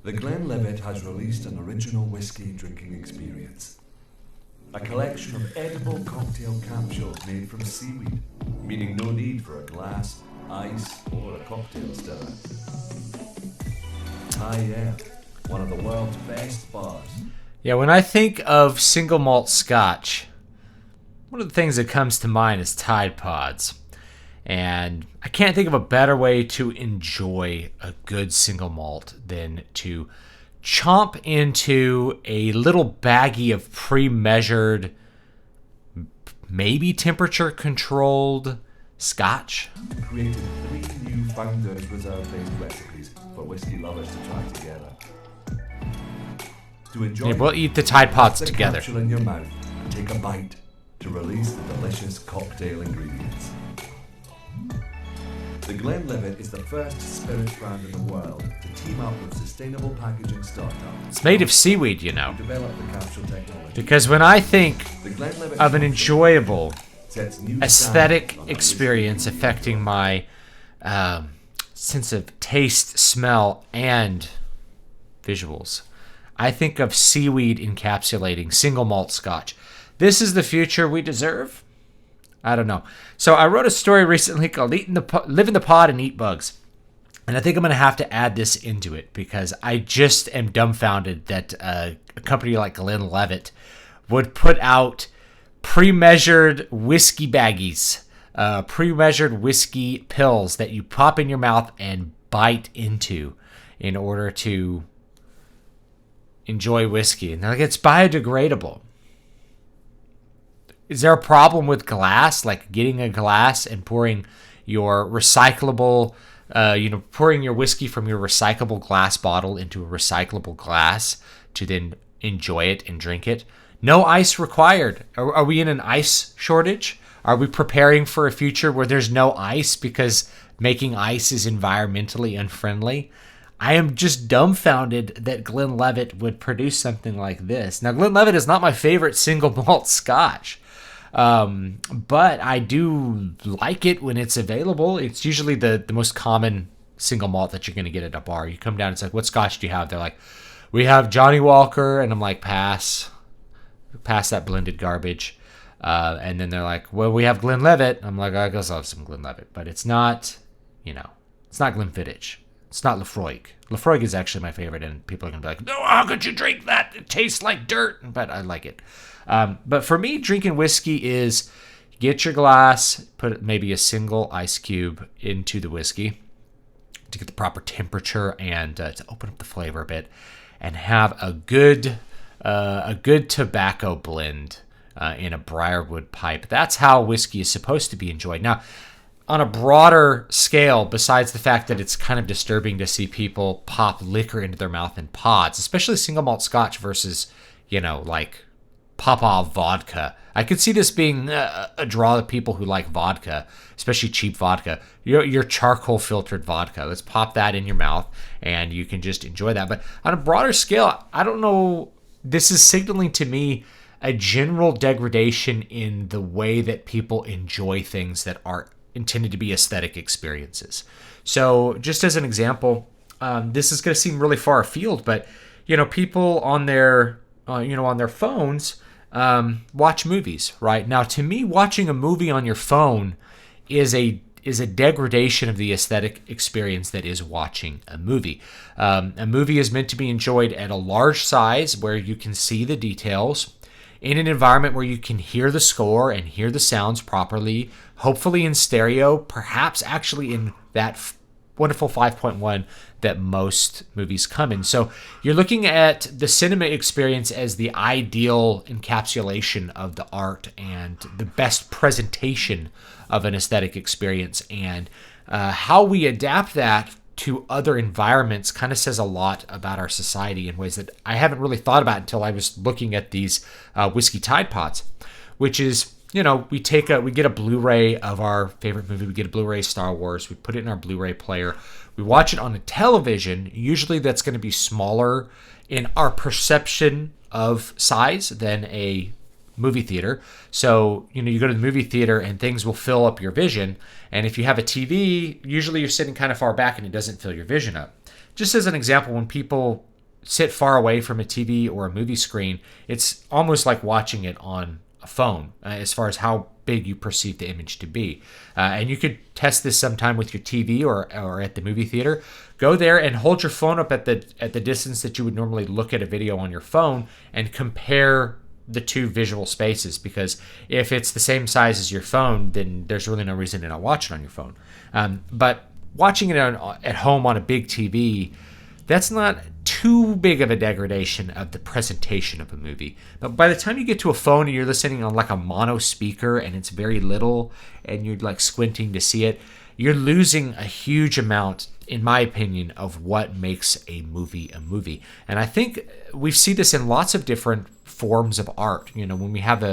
The Glenlivet has released an original whiskey drinking experience. A collection of edible cocktail capsules made from seaweed, meaning no need for a glass, ice, or a cocktail stirrer. Yeah, one of the world's best bars. Yeah, when I think of single malt scotch, one of the things that comes to mind is Tide Pods. And I can't think of a better way to enjoy a good single malt than to chomp into a little baggie of pre-measured, maybe temperature-controlled scotch. Created 3 new Founders Reserve-based recipes for whiskey lovers to try together. To enjoy, Yeah, we'll eat the Tide Pods together. Capsule in your mouth and take a bite to release the delicious cocktail ingredients. The Glenlivet is the first spirits brand in the world to team up with sustainable packaging startup. It's made of seaweed, you know. To develop the capsule technology. Because when I think of an enjoyable aesthetic experience affecting my sense of taste, smell, and visuals, I think of seaweed encapsulating single malt scotch. This is the future we deserve? I don't know. So I wrote a story recently called Live in the Pod and Eat Bugs. And I think I'm going to have to add this into it because I just am dumbfounded that a company like Glenlivet would put out pre-measured whiskey baggies, pre-measured whiskey pills that you pop in your mouth and bite into in order to enjoy whiskey. And like, it's biodegradable. Is there a problem with glass, like getting a glass and pouring your recyclable, pouring your whiskey from your recyclable glass bottle into a recyclable glass to then enjoy it and drink it? No ice required. Are we in an ice shortage? Are we preparing for a future where there's no ice because making ice is environmentally unfriendly? I am just dumbfounded that Glenlivet would produce something like this. Now, Glenlivet is not my favorite single malt scotch. But I do like it when it's available. It's usually the most common single malt that you're going to get at a bar. You come down, it's like, what scotch do you have? They're like, we have Johnny Walker. And I'm like, pass that blended garbage. And then they're like, well, we have Glenlivet. I'm like, I guess I'll have some Glenlivet. But it's not, it's not Glenfiddich. It's not Lefroy. Lefroy is actually my favorite, and people are going to be like, no, how could you drink that? It tastes like dirt. But I like it. But for me, drinking whiskey is get your glass, put maybe a single ice cube into the whiskey to get the proper temperature and to open up the flavor a bit, and have a good tobacco blend in a briarwood pipe. That's how whiskey is supposed to be enjoyed. Now, on a broader scale, besides the fact that it's kind of disturbing to see people pop liquor into their mouth in pods, especially single malt scotch versus, like Popov vodka. I could see this being a draw to people who like vodka, especially cheap vodka. Your charcoal filtered vodka. Let's pop that in your mouth and you can just enjoy that. But on a broader scale, I don't know. This is signaling to me a general degradation in the way that people enjoy things that are intended to be aesthetic experiences. So just as an example, this is going to seem really far afield, but people on their on their phones watch movies, right? Now, to me, watching a movie on your phone is a degradation of the aesthetic experience that is watching a movie. A movie is meant to be enjoyed at a large size where you can see the details, in an environment where you can hear the score and hear the sounds properly, hopefully in stereo, perhaps actually in that wonderful 5.1 that most movies come in. So you're looking at the cinema experience as the ideal encapsulation of the art and the best presentation of an aesthetic experience. And how we adapt that to other environments kind of says a lot about our society in ways that I haven't really thought about until I was looking at these whiskey Tide Pods, which is, we get a Blu-ray of our favorite movie. We get a Blu-ray Star Wars. We put it in our Blu-ray player. We watch it on a television. Usually that's going to be smaller in our perception of size than a movie theater. So, you go to the movie theater and things will fill up your vision. And if you have a TV, usually you're sitting kind of far back and it doesn't fill your vision up. Just as an example, when people sit far away from a TV or a movie screen, it's almost like watching it on a phone as far as how big you perceive the image to be. And you could test this sometime with your TV or at the movie theater. Go there and hold your phone up at the distance that you would normally look at a video on your phone and compare the two visual spaces, because if it's the same size as your phone, then there's really no reason to not watch it on your phone. But watching it at home on a big TV, that's not too big of a degradation of the presentation of a movie. But by the time you get to a phone and you're listening on like a mono speaker and it's very little and you're like squinting to see it, you're losing a huge amount, in my opinion, of what makes a movie a movie. And I think we see this in lots of different forms of art. You know, when we have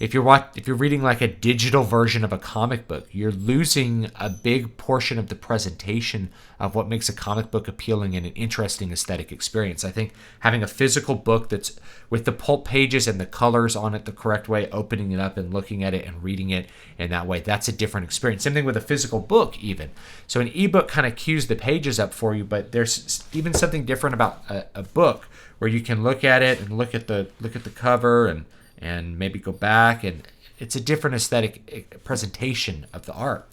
if you're reading like a digital version of a comic book, you're losing a big portion of the presentation of what makes a comic book appealing and an interesting aesthetic experience. I think having a physical book that's with the pulp pages and the colors on it the correct way, opening it up and looking at it and reading it in that way, that's a different experience. Same thing with a physical book even. So an ebook kind of cues the pages up for you, but there's even something different about a book where you can look at it and look at the cover and maybe go back, and it's a different aesthetic presentation of the art.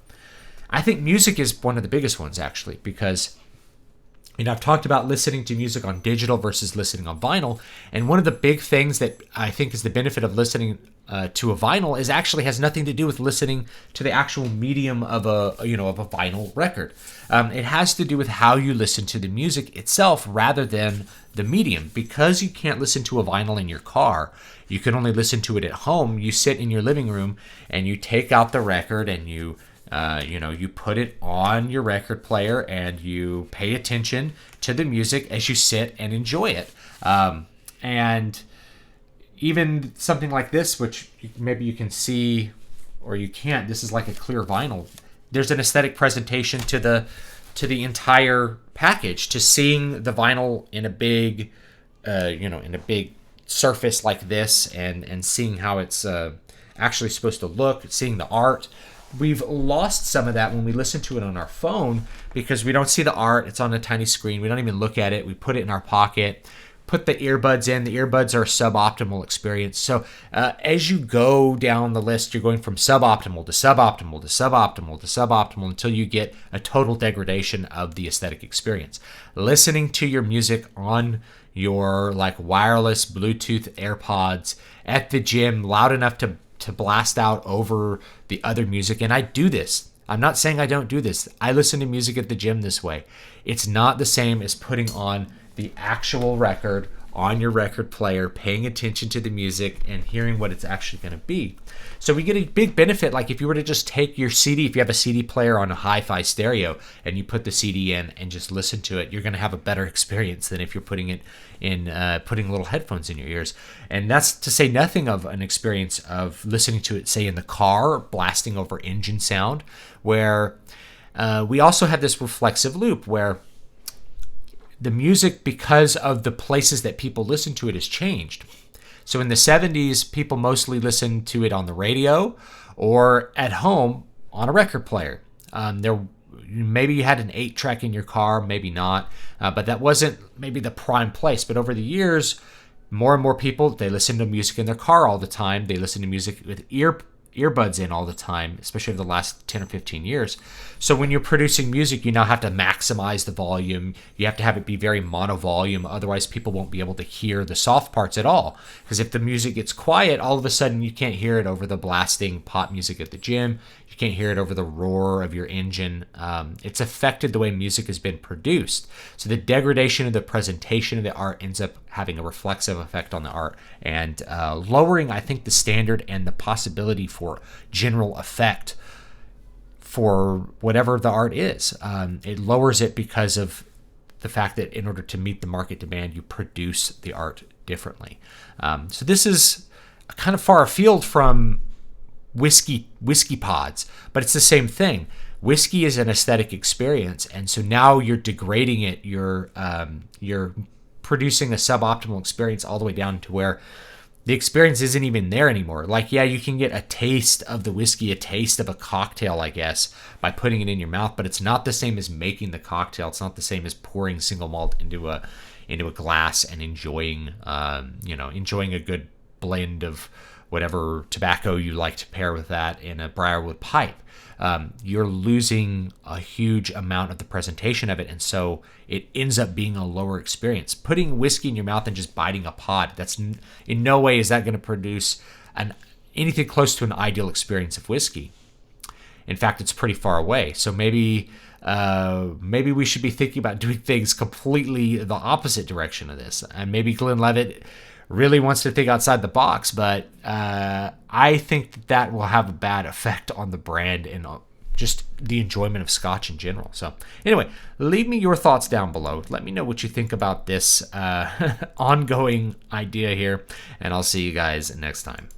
I think music is one of the biggest ones, actually, because I've talked about listening to music on digital versus listening on vinyl, and one of the big things that I think is the benefit of listening to a vinyl is actually has nothing to do with listening to the actual medium of a vinyl record. It has to do with how you listen to the music itself rather than the medium. Because you can't listen to a vinyl in your car, you can only listen to it at home. You sit in your living room and you take out the record and you put it on your record player and you pay attention to the music as you sit and enjoy it. And even something like this, which maybe you can see or you can't, this is like a clear vinyl. There's an aesthetic presentation to the entire package, to seeing the vinyl in a big, in a big surface like this, and seeing how it's actually supposed to look, seeing the art. We've lost some of that when we listen to it on our phone because we don't see the art. It's on a tiny screen. We don't even look at it. We put it in our pocket, put the earbuds in. The earbuds are a suboptimal experience. So as you go down the list, you're going from suboptimal to suboptimal to suboptimal to suboptimal until you get a total degradation of the aesthetic experience. Listening to your music on your like wireless Bluetooth AirPods at the gym loud enough to blast out over the other music. And I do this. I'm not saying I don't do this. I listen to music at the gym this way. It's not the same as putting on the actual record on your record player, paying attention to the music and hearing what it's actually going to be. So we get a big benefit. Like if you were to just take your CD, if you have a CD player on a hi-fi stereo and you put the CD in and just listen to it, you're going to have a better experience than if you're putting it in, putting little headphones in your ears. And that's to say nothing of an experience of listening to it, say in the car, blasting over engine sound, where we also have this reflexive loop where the music, because of the places that people listen to it, has changed. So in the 70s, people mostly listened to it on the radio or at home on a record player. Maybe you had an 8-track in your car, maybe not, but that wasn't maybe the prime place. But over the years, more and more people, they listen to music in their car all the time. They listen to music with earbuds in all the time, especially over the last 10 or 15 years. So when you're producing music, you now have to maximize the volume. You have to have it be very mono volume. Otherwise, people won't be able to hear the soft parts at all. Because if the music gets quiet, all of a sudden you can't hear it over the blasting pop music at the gym. You can't hear it over the roar of your engine. It's affected the way music has been produced. So the degradation of the presentation of the art ends up having a reflexive effect on the art and lowering, I think, the standard and the possibility for general effect for whatever the art is. It lowers it because of the fact that in order to meet the market demand, you produce the art differently. So this is kind of far afield from whiskey pods, but it's the same thing. Whiskey is an aesthetic experience, and so now you're degrading it. You're producing a suboptimal experience all the way down to where the experience isn't even there anymore. Like, yeah, you can get a taste of the whiskey, a taste of a cocktail, I guess, by putting it in your mouth, but it's not the same as making the cocktail. It's not the same as pouring single malt into a glass and enjoying enjoying a good blend of whatever tobacco you like to pair with that in a briarwood pipe. You're losing a huge amount of the presentation of it, and so it ends up being a lower experience. Putting whiskey in your mouth and just biting a pod, that's in no way is that going to produce anything close to an ideal experience of whiskey. In fact, it's pretty far away. So maybe we should be thinking about doing things completely the opposite direction of this. And maybe Glenlivet really wants to think outside the box, but I think that will have a bad effect on the brand and just the enjoyment of Scotch in general. So anyway, leave me your thoughts down below. Let me know what you think about this ongoing idea here, and I'll see you guys next time.